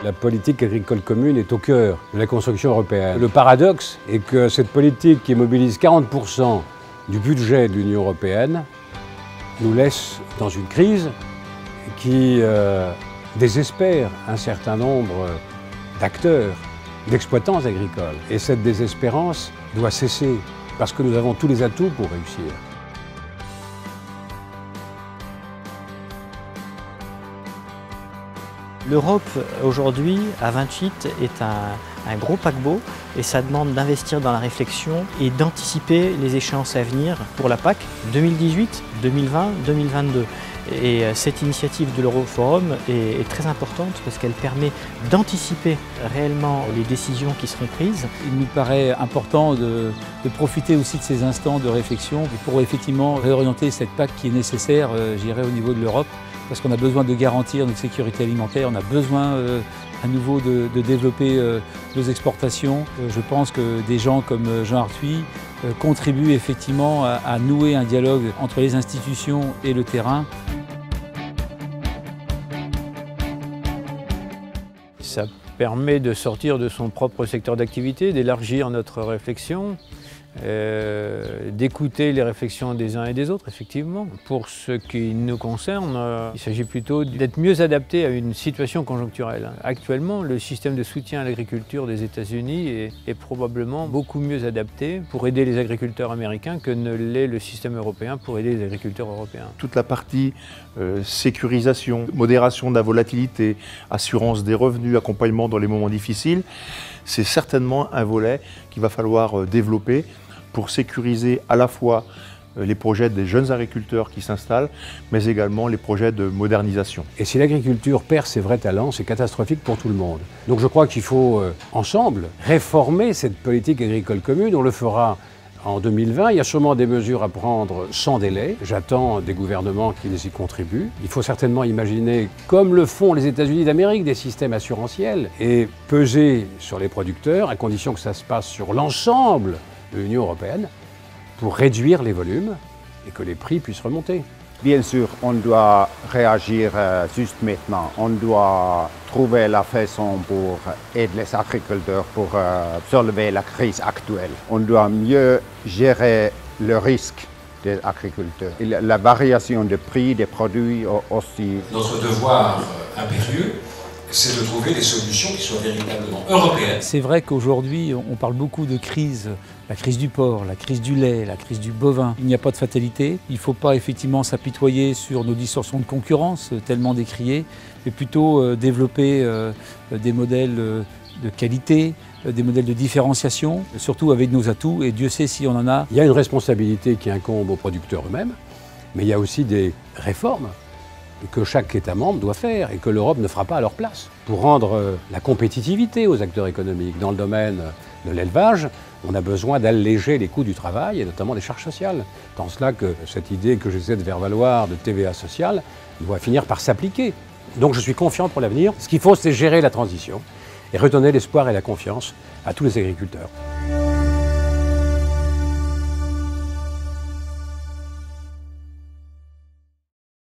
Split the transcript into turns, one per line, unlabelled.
La politique agricole commune est au cœur de la construction européenne. Le paradoxe est que cette politique qui mobilise 40% du budget de l'Union européenne nous laisse dans une crise qui désespère un certain nombre d'acteurs, d'exploitants agricoles. Et cette désespérance doit cesser parce que nous avons tous les atouts pour réussir.
L'Europe aujourd'hui, à 28, est un gros paquebot et ça demande d'investir dans la réflexion et d'anticiper les échéances à venir pour la PAC 2018, 2020, 2022. Et cette initiative de l'Euroforum est très importante parce qu'elle permet d'anticiper réellement les décisions qui seront prises.
Il nous paraît important de profiter aussi de ces instants de réflexion pour effectivement réorienter cette PAC qui est nécessaire, je dirais, au niveau de l'Europe. Parce qu'on a besoin de garantir notre sécurité alimentaire, on a besoin à nouveau de développer nos exportations. Je pense que des gens comme Jean Arthuis contribuent effectivement à nouer un dialogue entre les institutions et le terrain.
Ça permet de sortir de son propre secteur d'activité, d'élargir notre réflexion, d'écouter les réflexions des uns et des autres, effectivement. Pour ce qui nous concerne, il s'agit plutôt d'être mieux adapté à une situation conjoncturelle. Actuellement, le système de soutien à l'agriculture des États-Unis est probablement beaucoup mieux adapté pour aider les agriculteurs américains que ne l'est le système européen pour aider les agriculteurs européens.
Toute la partie sécurisation, modération de la volatilité, assurance des revenus, accompagnement dans les moments difficiles, c'est certainement un volet qu'il va falloir développer pour sécuriser à la fois les projets des jeunes agriculteurs qui s'installent, mais également les projets de modernisation.
Et si l'agriculture perd ses vrais talents, c'est catastrophique pour tout le monde. Donc je crois qu'il faut ensemble réformer cette politique agricole commune. On le fera en 2020. Il y a sûrement des mesures à prendre sans délai. J'attends des gouvernements qui y contribuent. Il faut certainement imaginer, comme le font les États-Unis d'Amérique, des systèmes assurantiels et peser sur les producteurs, à condition que ça se passe sur l'ensemble de l'Union européenne, pour réduire les volumes et que les prix puissent remonter.
Bien sûr, on doit réagir juste maintenant. On doit trouver la façon pour aider les agriculteurs pour surlever la crise actuelle. On doit mieux gérer le risque des agriculteurs. Et la variation de prix des produits aussi.
Notre devoir impérieux, c'est de trouver des solutions qui soient véritablement européennes.
C'est vrai qu'aujourd'hui, on parle beaucoup de crise, la crise du porc, la crise du lait, la crise du bovin. Il n'y a pas de fatalité. Il ne faut pas effectivement s'apitoyer sur nos distorsions de concurrence, tellement décriées, mais plutôt développer des modèles de qualité, des modèles de différenciation, surtout avec nos atouts, et Dieu sait si on en a.
Il y a une responsabilité qui incombe aux producteurs eux-mêmes, mais il y a aussi des réformes que chaque État membre doit faire et que l'Europe ne fera pas à leur place. Pour rendre la compétitivité aux acteurs économiques dans le domaine de l'élevage, on a besoin d'alléger les coûts du travail et notamment des charges sociales. Dans cela que cette idée que j'essaie de faire valoir de TVA sociale doit finir par s'appliquer. Donc je suis confiant pour l'avenir. Ce qu'il faut, c'est gérer la transition et redonner l'espoir et la confiance à tous les agriculteurs.